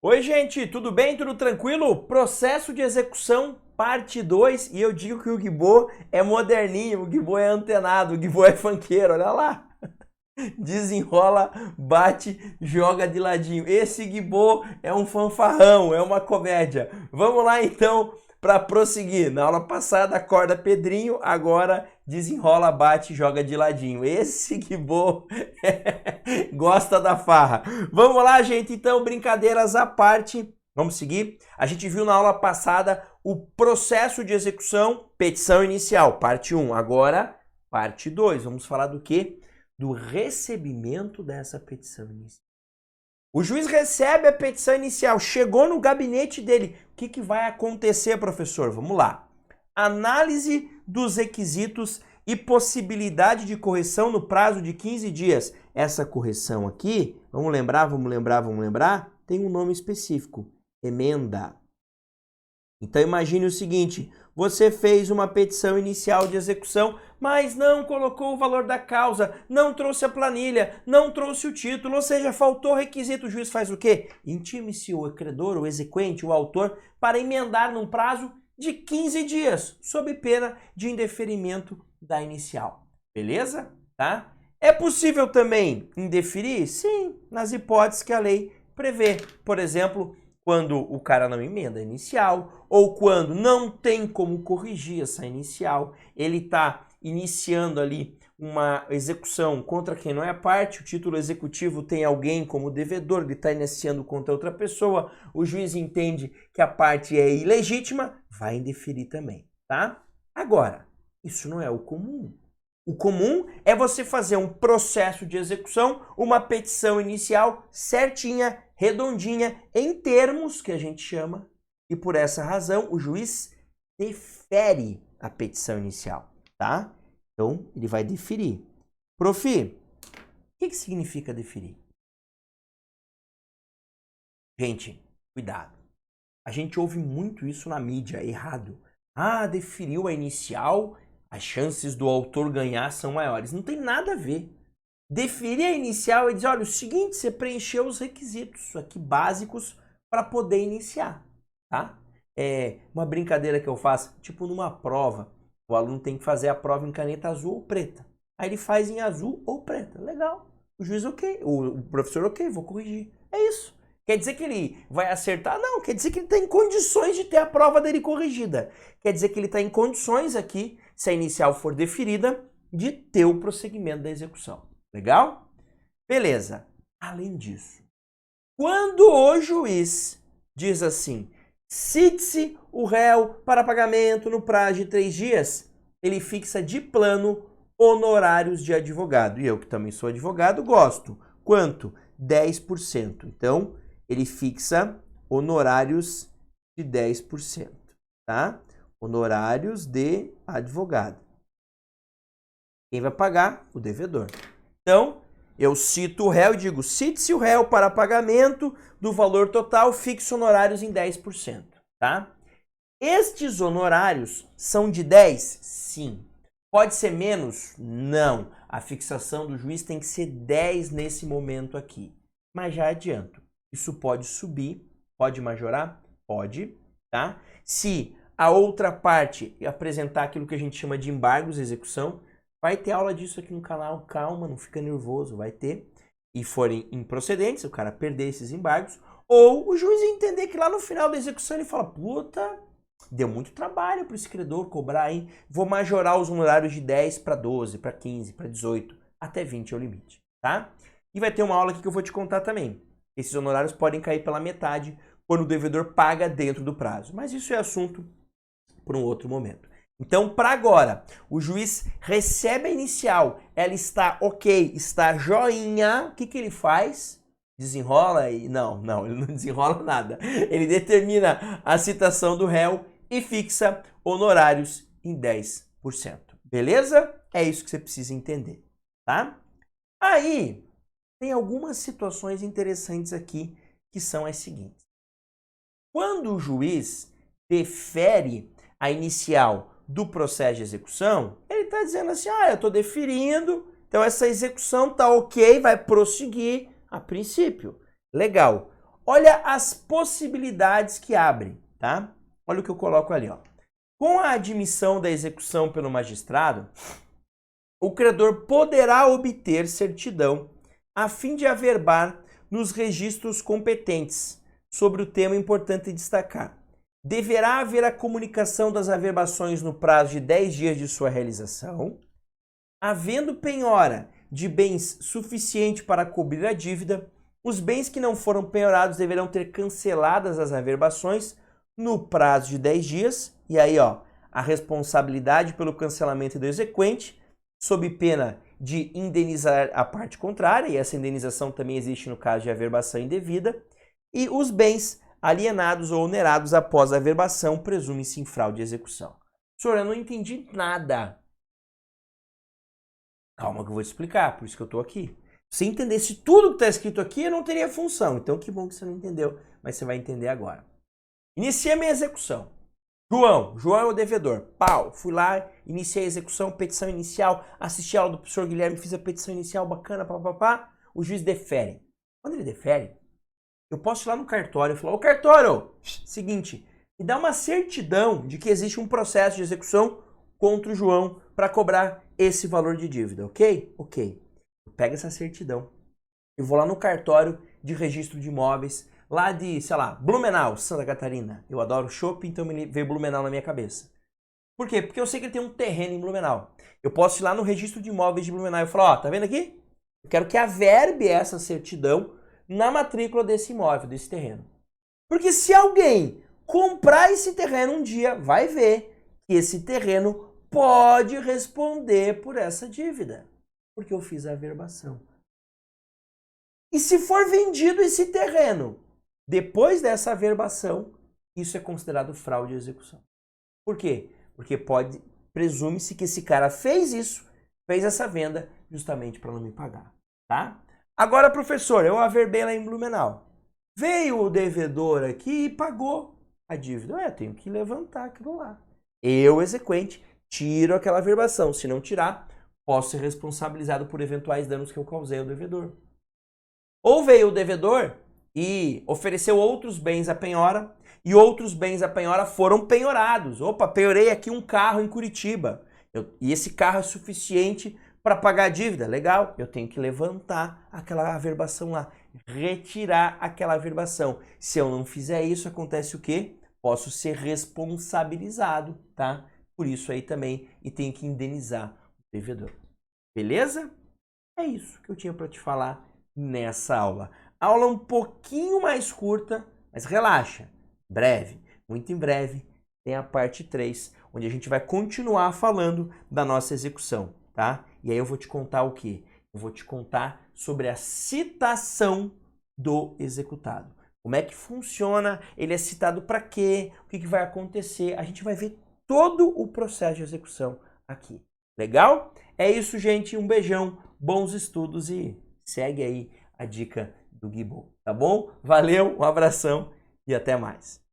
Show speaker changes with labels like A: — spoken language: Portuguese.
A: Oi, gente, tudo bem? Tudo tranquilo? Processo de execução, parte 2. E eu digo que o Guibo é moderninho, o Guibo é antenado, o Guibo é funkeiro, olha lá. Desenrola, bate, joga de ladinho. Esse Guibo é um fanfarrão, é uma comédia. Vamos lá então para prosseguir. Na aula passada acorda Pedrinho, agora desenrola, bate, joga de ladinho. Esse Guibo gosta da farra. Vamos lá, gente, então, brincadeiras à parte. Vamos seguir. A gente viu na aula passada o processo de execução, petição inicial, parte 1. Agora, parte 2. Vamos falar do quê? Do recebimento dessa petição inicial. O juiz recebe a petição inicial, chegou no gabinete dele. O que vai acontecer, professor? Vamos lá. Análise dos requisitos e possibilidade de correção no prazo de 15 dias. Essa correção aqui, vamos lembrar, tem um nome específico, emenda. Então imagine o seguinte, você fez uma petição inicial de execução, mas não colocou o valor da causa, não trouxe a planilha, não trouxe o título, ou seja, faltou requisito. O juiz faz o quê? Intime-se o credor, o exequente, o autor, para emendar num prazo de 15 dias, sob pena de indeferimento da inicial. Beleza? Tá? É possível também indeferir? Sim, nas hipóteses que a lei prevê. Por exemplo, quando o cara não emenda a inicial, ou quando não tem como corrigir essa inicial, ele está iniciando ali uma execução contra quem não é parte, o título executivo tem alguém como devedor, ele está iniciando contra outra pessoa, o juiz entende que a parte é ilegítima, vai indeferir também, tá? Agora, isso não é o comum. O comum é você fazer um processo de execução, uma petição inicial certinha, redondinha, em termos que a gente chama, e por essa razão o juiz defere a petição inicial, tá? Então, ele vai deferir. Prof, o que significa deferir? Gente, cuidado. A gente ouve muito isso na mídia, errado. Ah, deferiu a inicial, as chances do autor ganhar são maiores. Não tem nada a ver. Deferir a inicial é dizer, olha, o seguinte, você preencheu os requisitos aqui básicos para poder iniciar, tá? É uma brincadeira que eu faço, tipo numa prova, o aluno tem que fazer a prova em caneta azul ou preta. Aí ele faz em azul ou preta. Legal. O juiz ok, o professor ok, vou corrigir. É isso. Quer dizer que ele vai acertar? Não, quer dizer que ele está em condições de ter a prova dele corrigida. Quer dizer que ele está em condições aqui, se a inicial for deferida, de ter o prosseguimento da execução. Legal? Beleza. Além disso, quando o juiz diz assim, cite-se o réu para pagamento no prazo de 3 dias, ele fixa de plano honorários de advogado. E eu, que também sou advogado, gosto. Quanto? 10%. Então, ele fixa honorários de 10%, tá? Honorários de advogado. Quem vai pagar? O devedor. Então, eu cito o réu e digo, cite-se o réu para pagamento do valor total, fixo honorários em 10%, tá? Estes honorários são de 10? Sim. Pode ser menos? Não. A fixação do juiz tem que ser 10 nesse momento aqui. Mas já adianto, isso pode subir, pode majorar? Pode, tá? Se a outra parte apresentar aquilo que a gente chama de embargos de execução, vai ter aula disso aqui no canal, calma, não fica nervoso, vai ter. E forem improcedentes, o cara perder esses embargos, ou o juiz entender que lá no final da execução ele fala, puta, deu muito trabalho para esse credor cobrar, hein? Vou majorar os honorários de 10 para 12, para 15, para 18, até 20 é o limite, tá? E vai ter uma aula aqui que eu vou te contar também. Esses honorários podem cair pela metade quando o devedor paga dentro do prazo. Mas isso é assunto para um outro momento. Então, para agora, o juiz recebe a inicial, ela está ok, está joinha, o que ele faz? Desenrola e... Não, ele não desenrola nada. Ele determina a citação do réu e fixa honorários em 10%. Beleza? É isso que você precisa entender, tá? Aí, tem algumas situações interessantes aqui que são as seguintes. Quando o juiz defere a inicial do processo de execução, ele está dizendo assim, eu estou deferindo, então essa execução está ok, vai prosseguir a princípio. Legal. olha as possibilidades que abre, tá? Olha o que eu coloco ali, ó. Com a admissão da execução pelo magistrado, o credor poderá obter certidão a fim de averbar nos registros competentes. Sobre o tema, importante destacar: deverá haver a comunicação das averbações no prazo de 10 dias de sua realização. Havendo penhora de bens suficiente para cobrir a dívida, os bens que não foram penhorados deverão ter canceladas as averbações no prazo de 10 dias. E aí, ó, a responsabilidade pelo cancelamento do exequente, sob pena de indenizar a parte contrária, e essa indenização também existe no caso de averbação indevida, e os bens alienados ou onerados após a averbação presume-se em fraude de execução. Senhor, eu não entendi nada. Calma que eu vou te explicar, por isso que eu estou aqui. Se você entendesse tudo que está escrito aqui, eu não teria função. Então que bom que você não entendeu, mas você vai entender agora. Iniciei a minha execução. João é o devedor. Pau, fui lá, iniciei a execução, petição inicial, assisti a aula do professor Guilherme, fiz a petição inicial, bacana, papapá. O juiz defere. Quando ele defere, eu posso ir lá no cartório e falar: ô cartório, seguinte, me dá uma certidão de que existe um processo de execução contra o João para cobrar esse valor de dívida, ok? Ok. Eu pego essa certidão, eu vou lá no cartório de registro de imóveis, lá de, sei lá, Blumenau, Santa Catarina. Eu adoro shopping, então me veio Blumenau na minha cabeça. Por quê? Porque eu sei que ele tem um terreno em Blumenau. Eu posso ir lá no registro de imóveis de Blumenau e falar: ó, tá vendo aqui? Eu quero que averbe essa certidão na matrícula desse imóvel, desse terreno. Porque se alguém comprar esse terreno um dia, vai ver que esse terreno pode responder por essa dívida, porque eu fiz a averbação. E se for vendido esse terreno depois dessa averbação, isso é considerado fraude de execução. Por quê? Porque presume-se que esse cara fez isso, fez essa venda justamente para não me pagar, tá? Agora, professor, eu averbei lá em Blumenau. Veio o devedor aqui e pagou a dívida. Eu tenho que levantar aquilo lá. Eu, exequente, tiro aquela averbação. Se não tirar, posso ser responsabilizado por eventuais danos que eu causei ao devedor. Ou veio o devedor e ofereceu outros bens à penhora, e outros bens à penhora foram penhorados. Opa, penhorei aqui um carro em Curitiba, e esse carro é suficiente para pagar a dívida. Legal, eu tenho que levantar aquela averbação lá, retirar aquela averbação. Se eu não fizer isso, acontece o quê? Posso ser responsabilizado, tá? Por isso aí também, e tenho que indenizar o devedor. Beleza? É isso que eu tinha para te falar nessa aula. Aula um pouquinho mais curta, mas relaxa. Breve, muito em breve, tem a parte 3, onde a gente vai continuar falando da nossa execução, tá? E aí eu vou te contar o quê? Eu vou te contar sobre a citação do executado. Como é que funciona? Ele é citado para quê? O que vai acontecer? A gente vai ver todo o processo de execução aqui. Legal? É isso, gente. Um beijão, bons estudos e segue aí a dica do Gui Bo, tá bom? Valeu, um abração e até mais.